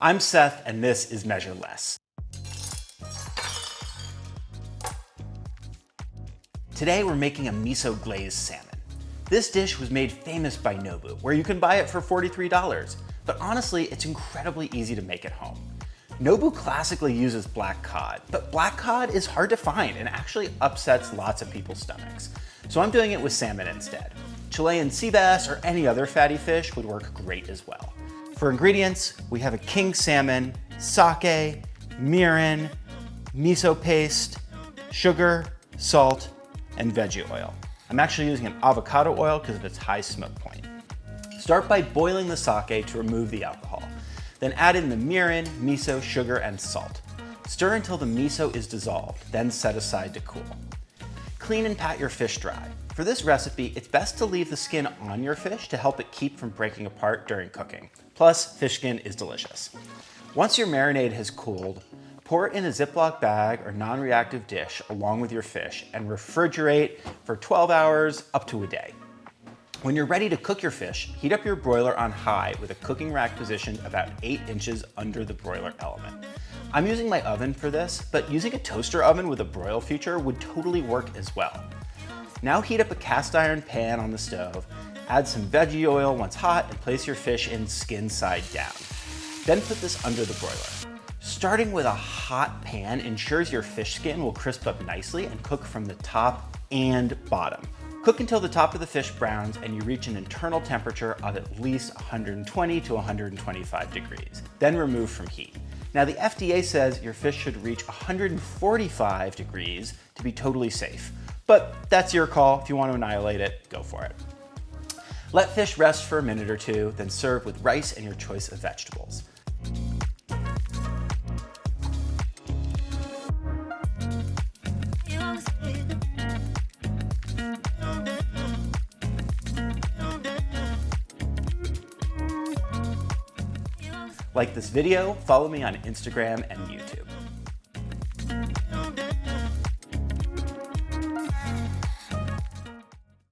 I'm Seth, and this is Measure Less. Today we're making a miso glazed salmon. This dish was made famous by Nobu, where you can buy it for $43. But honestly, it's incredibly easy to make at home. Nobu classically uses black cod, but black cod is hard to find and actually upsets lots of people's stomachs. So I'm doing it with salmon instead. Chilean sea bass or any other fatty fish would work great as well. For ingredients, we have a king salmon, sake, mirin, miso paste, sugar, salt, and veggie oil. I'm actually using an avocado oil because of its high smoke point. Start by boiling the sake to remove the alcohol. Then add in the mirin, miso, sugar, and salt. Stir until the miso is dissolved, then set aside to cool. Clean and pat your fish dry. For this recipe, it's best to leave the skin on your fish to help it keep from breaking apart during cooking. Plus, fish skin is delicious. Once your marinade has cooled, pour it in a Ziploc bag or non-reactive dish along with your fish and refrigerate for 12 hours up to a day. When you're ready to cook your fish, heat up your broiler on high with a cooking rack positioned about 8 inches under the broiler element. I'm using my oven for this, but using a toaster oven with a broil feature would totally work as well. Now heat up a cast iron pan on the stove, add some veggie oil once hot, and place your fish in skin side down. Then put this under the broiler. Starting with a hot pan ensures your fish skin will crisp up nicely and cook from the top and bottom. Cook until the top of the fish browns and you reach an internal temperature of at least 120 to 125 degrees. Then remove from heat. Now the FDA says your fish should reach 145 degrees to be totally safe. But that's your call. If you want to annihilate it, go for it. Let fish rest for a minute or two, then serve with rice and your choice of vegetables. Like this video, follow me on Instagram and YouTube.